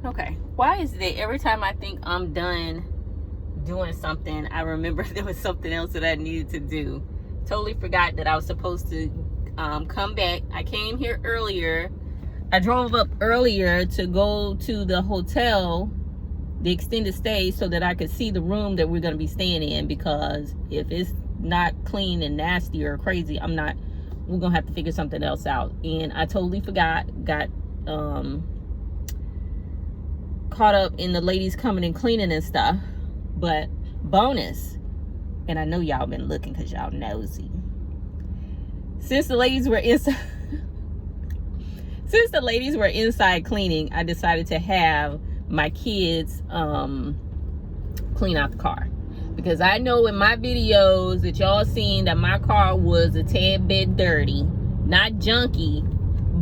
Okay, why is it every time I think I'm done doing something, I remember there was something else that I needed to do? Totally forgot that I was supposed to come back. I came here earlier. I drove up earlier to go to the hotel, the extended stay, so that I could see the room that we're going to be staying in, because if it's not clean and nasty or crazy, we're going to have to figure something else out. And I totally forgot, got caught up in the ladies coming and cleaning and stuff. But bonus, and I know y'all been looking because y'all nosy, since the ladies were inside cleaning, I decided to have my kids clean out the car, because I know in my videos that y'all seen that my car was a tad bit dirty, not junky,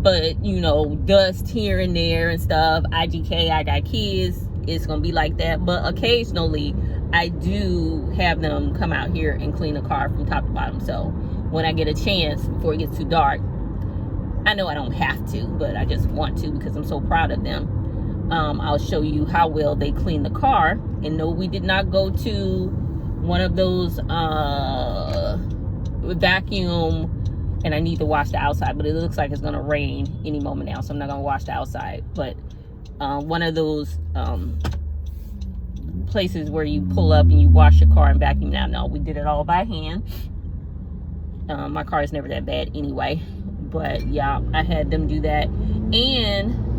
but you know, dust here and there and stuff. IGK, I got kids, it's gonna be like that. But occasionally I do have them come out here and clean the car from top to bottom. So when I get a chance before it gets too dark, I know I don't have to, but I just want to because I'm so proud of them. I'll show you how well they clean the car. And no, we did not go to one of those vacuum, and I need to wash the outside, but it looks like it's gonna rain any moment now, so I'm not gonna wash the outside. But one of those places where you pull up and you wash your car and vacuum now. No, we did it all by hand. My car is never that bad anyway, but yeah, I had them do that. And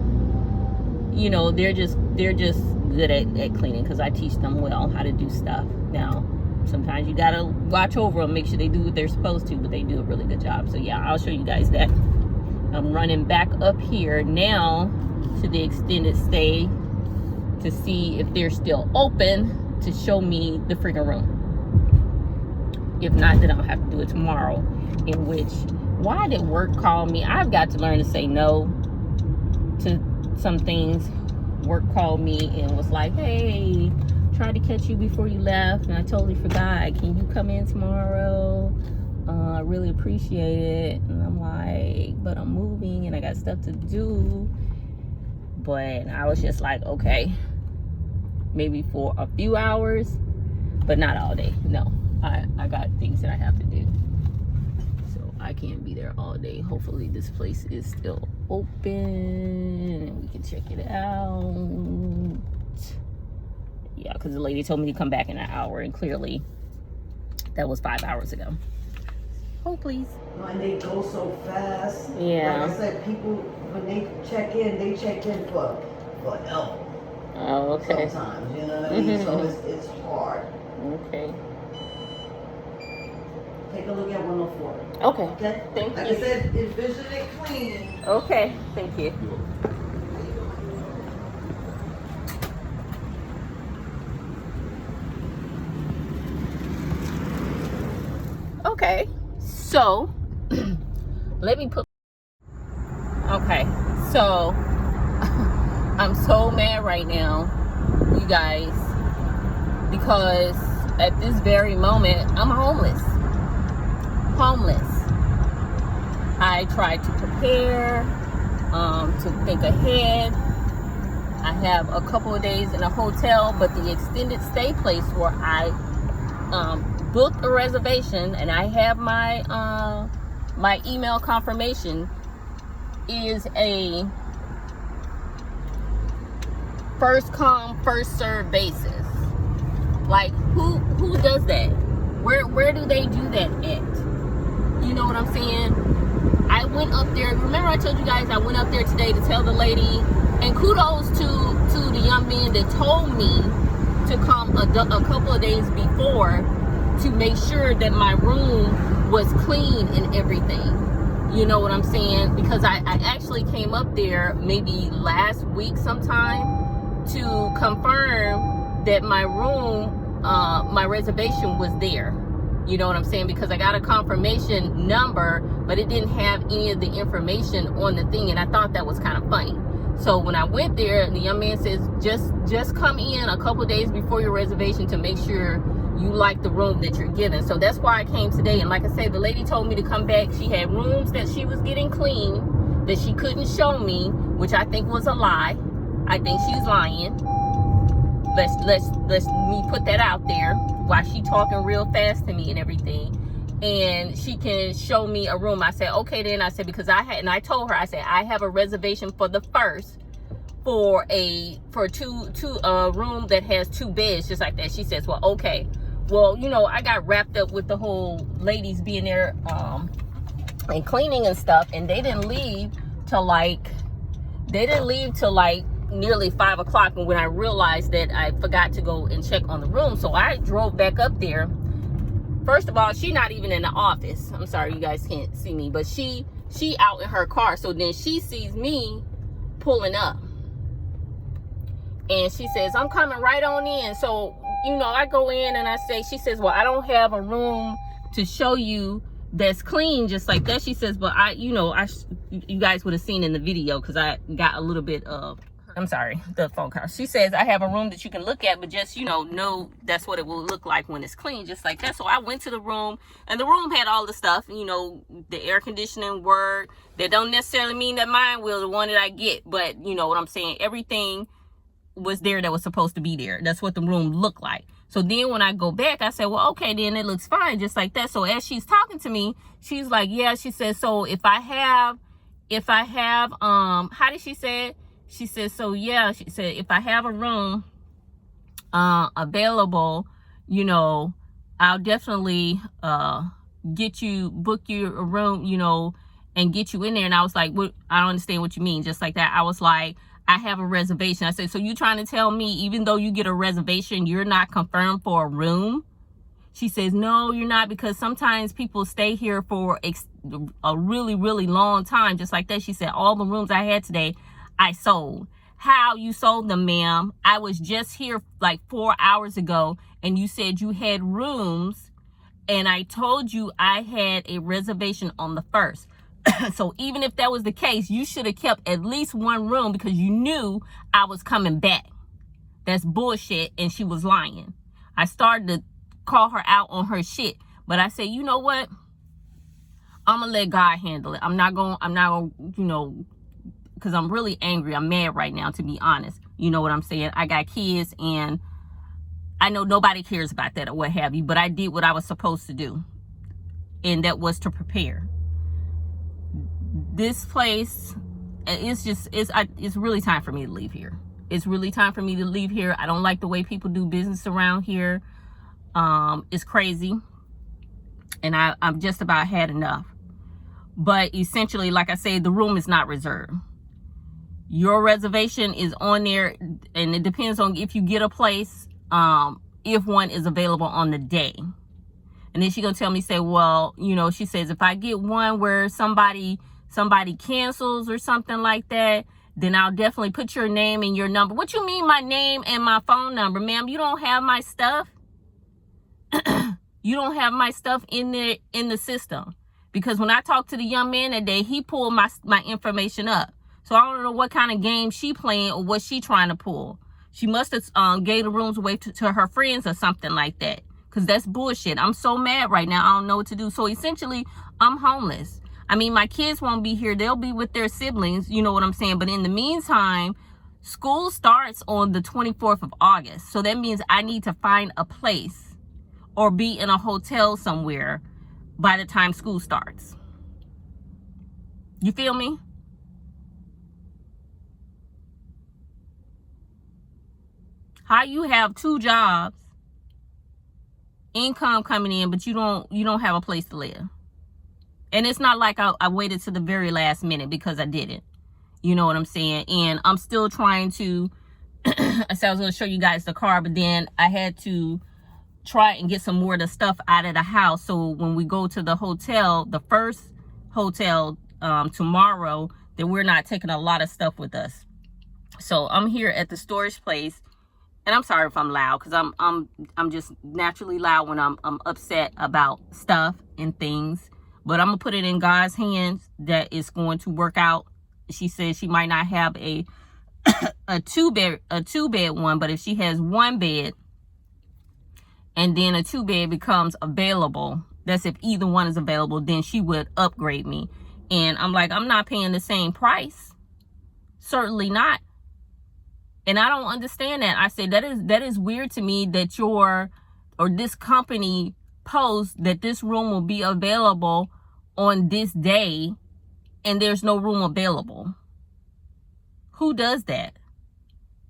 you know, they're just good at cleaning, because I teach them well how to do stuff. Now sometimes you gotta watch over them, make sure they do what they're supposed to, but they do a really good job. So yeah, I'll show you guys that. I'm running back up here now to the extended stay to see if they're still open, to show me the freaking room. If not, then I'll have to do it tomorrow. In which, why did work call me? I've got to learn to say no to some things. Work called me and was like, hey, tried to catch you before you left, and I totally forgot. Can you come in tomorrow? I really appreciate it. And I'm like, but I'm moving and I got stuff to do. But I was just like, okay, maybe for a few hours, but not all day. No, I got things that I have to do, so I can't be there all day. Hopefully this place is still open and we can check it out. Yeah, because the lady told me to come back in an hour, and clearly that was 5 hours ago. Oh, please. And they go so fast. Yeah. Like I said, people, when they check in for forever. Oh, okay. Sometimes, you know what I mean? So it's hard. Okay. Take a look at 104. Okay. Okay? Thank like you. I said, envision it clean. Okay. Thank you. Okay. So, let me put... Okay. So, I'm so mad right now, you guys, because at this very moment, I'm homeless. I tried to prepare, to think ahead. I have a couple of days in a hotel, but the extended stay place where I booked a reservation, and I have my my email confirmation, is a first come first serve basis. Like, who does that? Where do they do that at? You know what I'm saying? I went up there. Remember I told you guys I went up there today to tell the lady, and kudos to the young man that told me to come a couple of days before to make sure that my room was clean and everything. You know what I'm saying? Because I actually came up there maybe last week sometime to confirm that my room, my reservation was there. You know what I'm saying? Because I got a confirmation number, but it didn't have any of the information on the thing, and I thought that was kind of funny. So when I went there, the young man says, just come in a couple of days before your reservation to make sure you like the room that you're given. So that's why I came today. And like I said, the lady told me to come back. She had rooms that she was getting clean that she couldn't show me, which I think was a lie. I think she's lying. Let's me put that out there while she talking real fast to me and everything. And she can show me a room. I said, okay then. I said, because I told her, I said, I have a reservation for the first for two room that has 2 beds, just like that. She says, well, okay. Well, you know, I got wrapped up with the whole ladies being there and cleaning and stuff, and they didn't leave till like nearly 5 o'clock. And when I realized that I forgot to go and check on the room, so I drove back up there. First of all, she not even in the office. I'm sorry, you guys can't see me, but she out in her car. So then she sees me pulling up, and she says, I'm coming right on in. So, you know, I go in and I say, she says, well, I don't have a room to show you that's clean, just like that. She says, but you guys would have seen in the video, because I got a little bit of, I'm sorry, the phone call. She says, I have a room that you can look at, but just, know that's what it will look like when it's clean, just like that. So I went to the room, and the room had all the stuff, the air conditioning worked. That don't necessarily mean that mine will, the one that I get, but you know what I'm saying? Everything was there that was supposed to be there. That's what the room looked like. So then when I go back, I said, well, okay, then it looks fine, just like that. So as she's talking to me, she's like, yeah, she says, so if I have, how did she say it? She said, so yeah, she said, if I have a room available, I'll definitely book you a room, and get you in there. And I was like, what? I don't understand what you mean. Just like that. I was like, I have a reservation. I said, so you trying to tell me, even though you get a reservation, you're not confirmed for a room? She says, no, you're not, because sometimes people stay here for a really, really long time. Just like that. She said, all the rooms I had today, I sold. How you sold them, ma'am? I was just here like 4 hours ago, and you said you had rooms, and I told you I had a reservation on the first. So even if that was the case, you should have kept at least one room, because you knew I was coming back. That's bullshit, and she was lying. I started to call her out on her shit, but I said, you know what? I'm gonna let God handle it. I'm not gonna, because I'm really angry. I'm mad right now, to be honest. You know what I'm saying? I got kids, and I know nobody cares about that or what have you, but I did what I was supposed to do, and that was to prepare. This place, it's really time for me to leave here. It's really time for me to leave here. I don't like the way people do business around here. It's crazy, and I'm just about had enough. But essentially, like I said, the room is not reserved. Your reservation is on there, and it depends on if you get a place, if one is available on the day. And then she gonna tell me, say, well, she says, if I get one where somebody cancels or something like that, then I'll definitely put your name and your number. What you mean my name and my phone number? Ma'am, you don't have my stuff? You don't have my stuff in the system. Because when I talked to the young man that day, he pulled my information up. So I don't know what kind of game she playing or what she trying to pull. She must have gave the rooms away to her friends or something like that. Because that's bullshit. I'm so mad right now. I don't know what to do. So essentially, I'm homeless. I mean, my kids won't be here. They'll be with their siblings. You know what I'm saying? But in the meantime, school starts on the 24th of August. So that means I need to find a place or be in a hotel somewhere by the time school starts. You feel me? How you have 2 jobs, income coming in, but you don't have a place to live? And it's not like I waited to the very last minute, because I didn't. You know what I'm saying? And I'm still trying to, I said I was going to show you guys the car, but then I had to try and get some more of the stuff out of the house. So when we go to the hotel, the first hotel tomorrow, then we're not taking a lot of stuff with us. So I'm here at the storage place. And I'm sorry if I'm loud, because I'm just naturally loud when I'm upset about stuff and things. But I'm gonna put it in God's hands that it's going to work out. She says she might not have a two bed one, but if she has 1 bed and then a 2 bed becomes available, that's if either one is available, then she would upgrade me. And I'm like, I'm not paying the same price. Certainly not. And I don't understand that. I said that is weird to me that this company posts that this room will be available on this day and there's no room available. Who does that?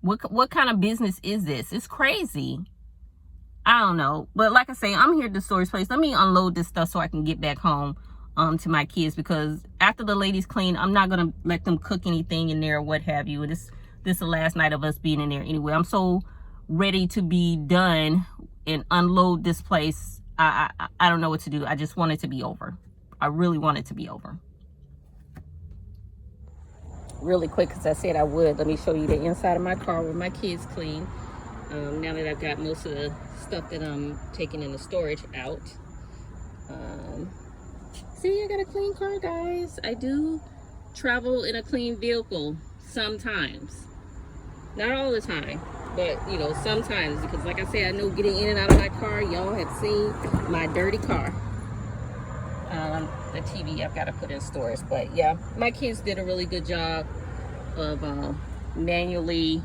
What kind of business is this? It's crazy. I don't know. But like I say, I'm here at the storage place. Let me unload this stuff so I can get back home to my kids, because after the ladies clean, I'm not gonna let them cook anything in there or what have you. This is the last night of us being in there anyway. I'm so ready to be done and unload this place. I don't know what to do. I just want it to be over. I really want it to be over. Really quick, because I said I would, let me show you the inside of my car where my kids clean. Now that I've got most of the stuff that I'm taking in the storage out. See, I got a clean car, guys. I do travel in a clean vehicle sometimes. Not all the time, but you know, sometimes, because like I said, I know getting in and out of my car, y'all have seen my dirty car. The TV I've got to put in storage, but yeah, my kids did a really good job of manually,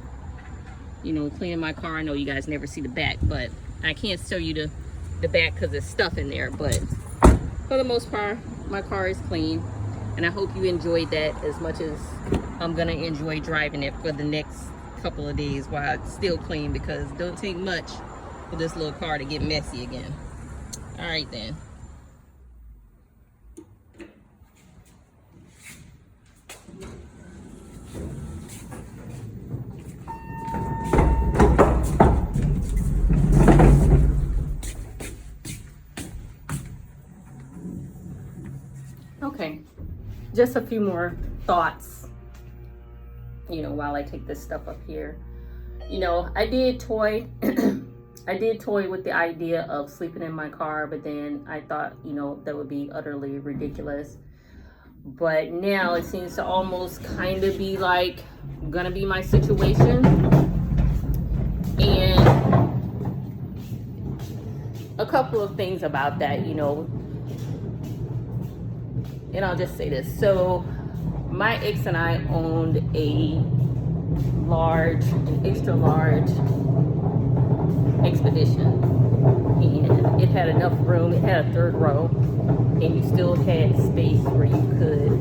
you know, cleaning my car. I know you guys never see the back, but I can't show you the back because there's stuff in there, but for the most part, my car is clean, and I hope you enjoyed that as much as I'm gonna enjoy driving it for the next couple of days while it's still clean, because it don't take much for this little car to get messy again. All right then. Okay, just a few more thoughts, you know, while I take this stuff up here. You know, I did toy with the idea of sleeping in my car, but then I thought, you know, that would be utterly ridiculous. But now it seems to almost kind of be like gonna be my situation. And a couple of things about that, you know, and I'll just say this. So my ex and I owned an extra large Expedition, and it had enough room. It had a third row, and you still had space where you could,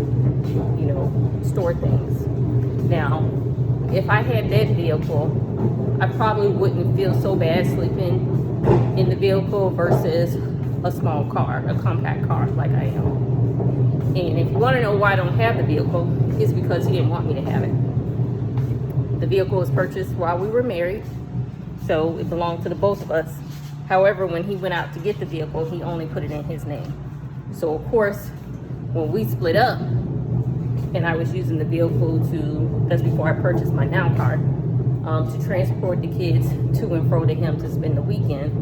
you know, store things. Now, if I had that vehicle, I probably wouldn't feel so bad sleeping in the vehicle versus a small car, a compact car like I am. And if you want to know why I don't have the vehicle, it's because he didn't want me to have it. The vehicle was purchased while we were married, so it belonged to the both of us. However, when he went out to get the vehicle, he only put it in his name. So of course, when we split up and I was using the vehicle that's before I purchased my now car, to transport the kids to and fro to him to spend the weekend,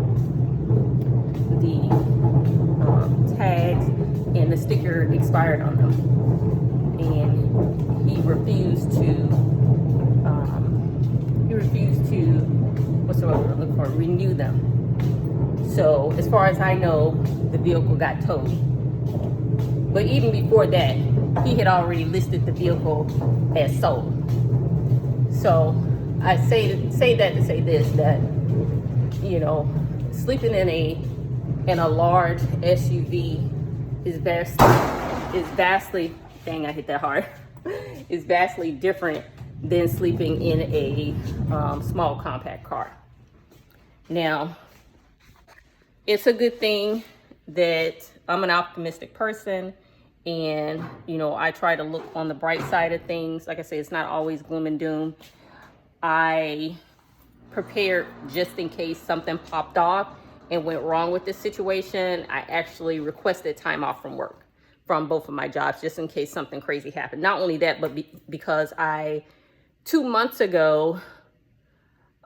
the tags and the sticker expired on them, and he refused to what's the word I'm looking for, renew them. So as far as I know, the vehicle got towed. But even before that, he had already listed the vehicle as sold. So I say that to say this, that, you know, sleeping in a large SUV is vastly, dang, I hit that hard, is vastly different than sleeping in a small compact car. Now, it's a good thing that I'm an optimistic person, and, you know, I try to look on the bright side of things. Like I say, it's not always gloom and doom. I prepared just in case something popped off and went wrong with this situation. I actually requested time off from work, from both of my jobs, just in case something crazy happened. Not only that, but because 2 months ago,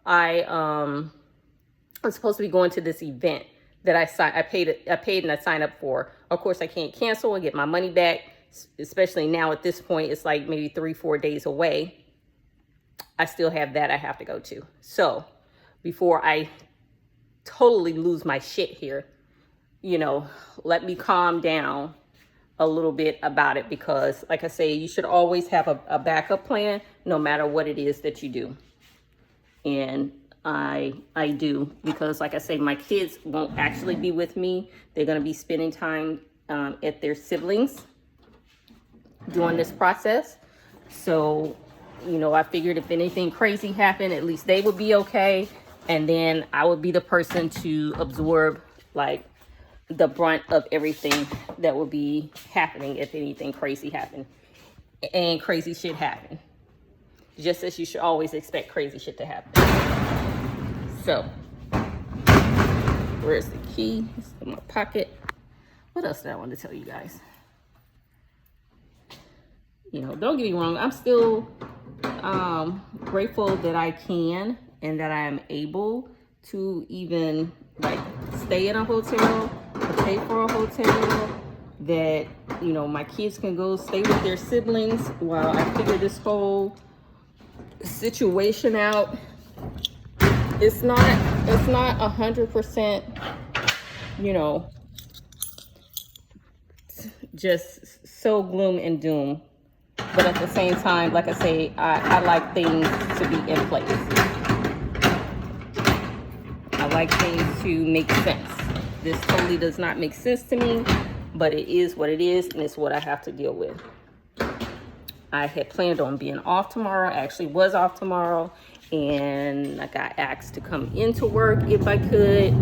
I was supposed to be going to this event that I paid and I signed up for. Of course, I can't cancel and get my money back, especially now at this point, it's like maybe 3-4 days away. I still have that I have to go to. So before I totally lose my shit here, you know, let me calm down a little bit about it, because like I say, you should always have a backup plan no matter what it is that you do. And I do, because like I say, my kids won't actually be with me. They're going to be spending time at their siblings during this process. So, you know, I figured if anything crazy happened, at least they would be okay. And then I would be the person to absorb like the brunt of everything that would be happening if anything crazy happened. And crazy shit happened. Just as you should always expect crazy shit to happen. So, where's the key? It's in my pocket. What else did I want to tell you guys? You know, don't get me wrong. I'm still grateful that I can and that I am able to even like stay in a hotel or pay for a hotel. That, you know, my kids can go stay with their siblings while I figure this whole situation out. It's not 100%, you know, just so gloom and doom. But at the same time, like I say, I like things to be in place. I like things to make sense. This totally does not make sense to me, but it is what it is, and it's what I have to deal with. I had planned on being off tomorrow. I actually was off tomorrow, and I got asked to come into work if I could.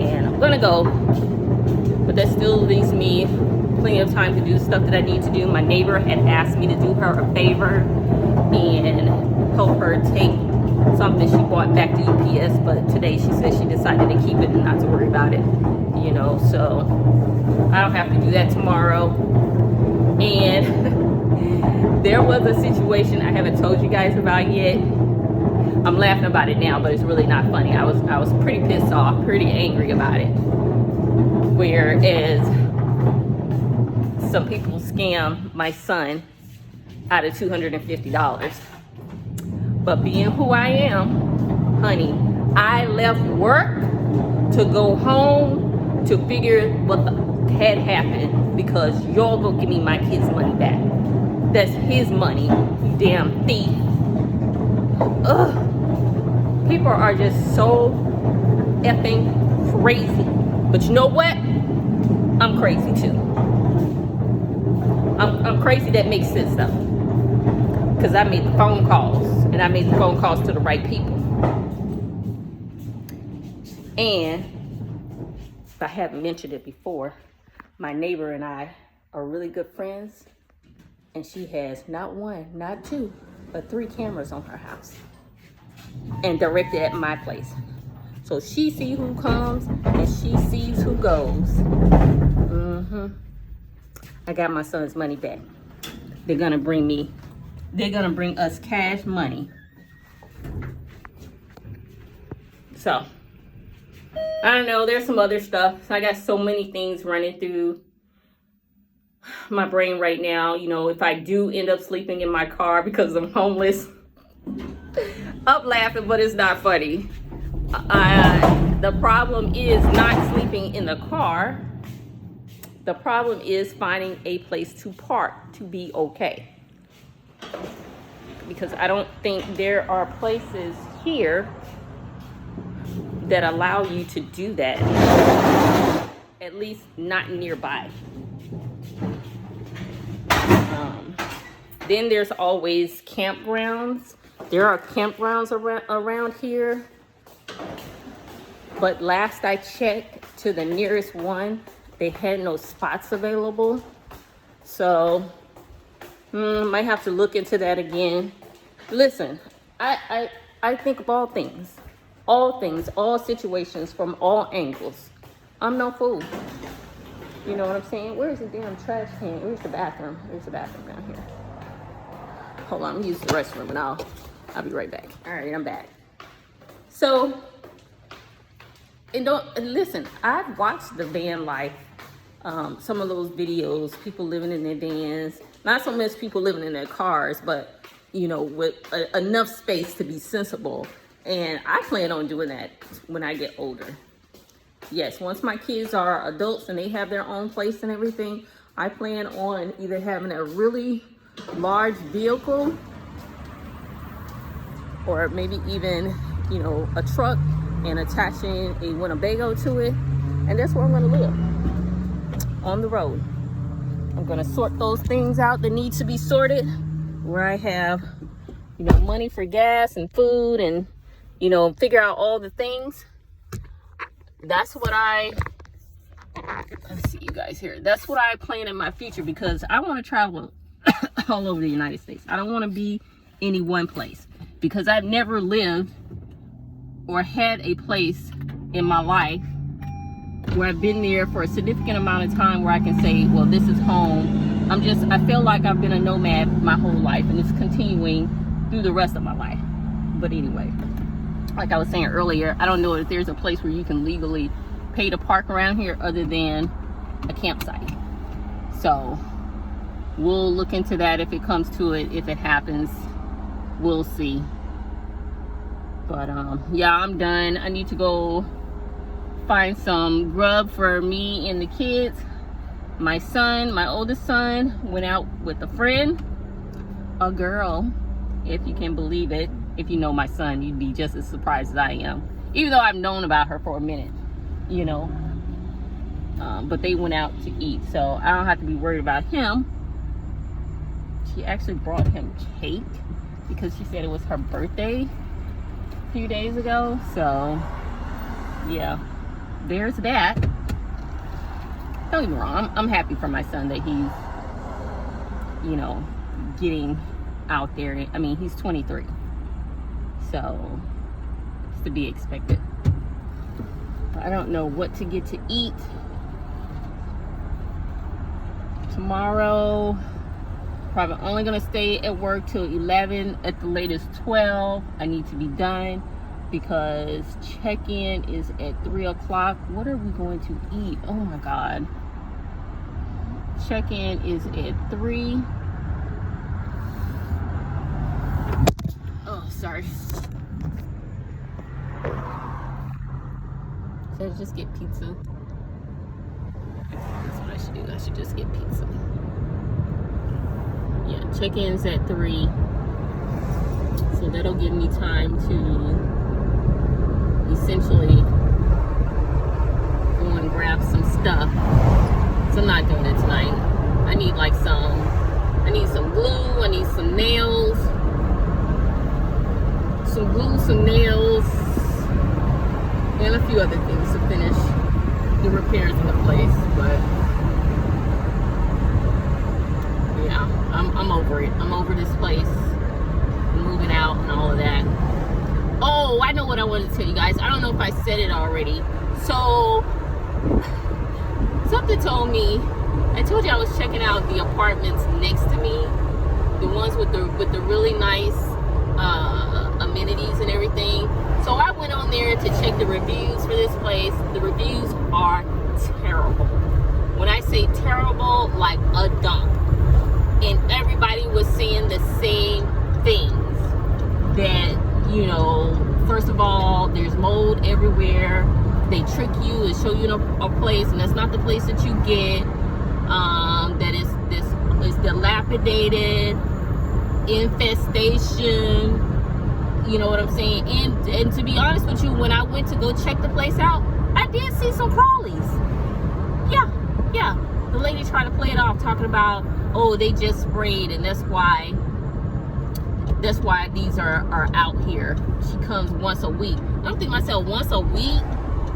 And I'm gonna go, but that still leaves me plenty of time to do the stuff that I need to do. My neighbor had asked me to do her a favor and help her take something she bought back to UPS, but today she said she decided to keep it and not to worry about it, you know, so I don't have to do that tomorrow. And there was a situation I haven't told you guys about yet. I'm laughing about it now, but it's really not funny. I was pretty pissed off, pretty angry about it. Whereas some people scam my son out of $250. But being who I am, honey, I left work to go home to figure what had happened, because y'all gonna give me my kids' money back. That's his money, you damn thief. Ugh. People are just so effing crazy. But you know what? I'm crazy too. I'm crazy that makes sense though. Because I made the phone calls, and I made the phone calls to the right people. And if I haven't mentioned it before, my neighbor and I are really good friends, and she has not one, not two, but 3 cameras on her house and directed at my place. So she sees who comes and she sees who goes. I got my son's money back. They're gonna bring us cash money. So, I don't know, there's some other stuff. I got so many things running through my brain right now. You know, if I do end up sleeping in my car because I'm homeless, I'm laughing, but it's not funny. The problem is not sleeping in the car. The problem is finding a place to park to be okay. Because I don't think there are places here that allow you to do that. At least not nearby. Then there's always campgrounds. There are campgrounds around here. But last I checked, to the nearest one, they had no spots available. So, might have to look into that again. Listen, I think of all things, all situations from all angles. I'm no fool. You know what I'm saying? Where's the damn trash can? Where's the bathroom? There's the bathroom down here. Hold on, I'm using the restroom and I'll be right back. All right, I'm back. So, listen, I've watched the van life, some of those videos, people living in their vans, not so much people living in their cars, but, you know, with enough space to be sensible. And I plan on doing that when I get older. Yes, once my kids are adults and they have their own place and everything, I plan on either having a really large vehicle or maybe even, you know, a truck and attaching a Winnebago to it. And that's where I'm gonna live, on the road. I'm gonna sort those things out that need to be sorted, where I have, you know, money for gas and food and, you know, figure out all the things. That's what let's see you guys here. That's what I plan in my future, because I want to travel all over the United States. I don't want to be any one place, because I've never lived or had a place in my life where I've been there for a significant amount of time where I can say, well, this is home. I feel like I've been a nomad my whole life, and it's continuing through the rest of my life. But anyway, like I was saying earlier, I don't know if there's a place where you can legally pay to park around here other than a campsite. So we'll look into that if it comes to it. If it happens, we'll see. But yeah, I'm done. I need to go find some grub for me and the kids. My son, my oldest son, went out with a friend, a girl, if you can believe it. If you know my son, you'd be just as surprised as I am, even though I've known about her for a minute, you know. But they went out to eat, so I don't have to be worried about him. She actually brought him cake because she said it was her birthday a few days ago. So yeah, there's that. Don't get me wrong, I'm happy for my son that he's, you know, getting out there. I mean, he's 23, so it's to be expected. I don't know what to get to eat tomorrow. Probably only gonna stay at work till 11, at the latest 12. I need to be done because check-in is at 3 o'clock. What are we going to eat? Oh my God. Check-in is at 3. Oh, sorry. Should I just get pizza? That's what I should do. I should just get pizza. Yeah, check-in's at 3. So that'll give me time to essentially go and grab some stuff. So I'm not doing it tonight. I need some glue, I need some nails. Some glue, some nails, and a few other things to finish the repairs in the place. But yeah, I'm over it. I'm over this place, moving out and all of that. Oh, I know what I wanted to tell you guys. I don't know if I said it already. So something told me, I told you I was checking out the apartments next to me, the ones with the really nice amenities and everything. So I went on there to check the reviews for this place. The reviews are terrible. When I say terrible, like a dump. And everybody was saying the same things. That, you know, first of all, there's mold everywhere. They trick you and show you a place, and that's not the place that you get. That is dilapidated, infestation. You know what I'm saying? And to be honest with you, when I went to go check the place out, I did see some crawlies. Yeah. The lady tried to play it off, talking about, oh, they just sprayed, and that's why these are out here. She comes once a week. I'm thinking to myself, once a week?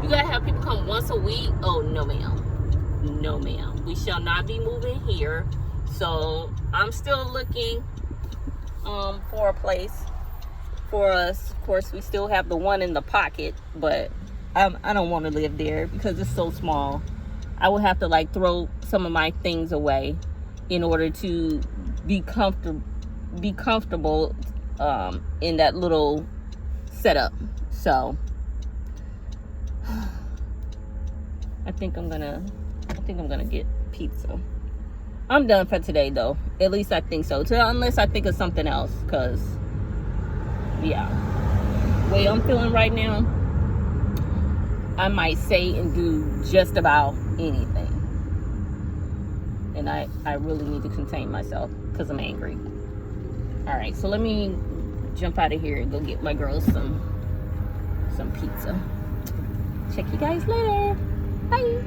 You gotta have people come once a week? Oh, no ma'am. No ma'am. We shall not be moving here. So I'm still looking for a place for us. Of course, we still have the one in the pocket, but I don't want to live there because it's so small. I would have to like throw some of my things away in order to be comfortable in that little setup. So I think I'm gonna get pizza. I'm done for today though. At least I think so. Unless I think of something else, because yeah, the way I'm feeling right now, I might say and do just about anything. And I really need to contain myself because I'm angry. All right, so let me jump out of here and go get my girls some pizza. Check you guys later. Bye.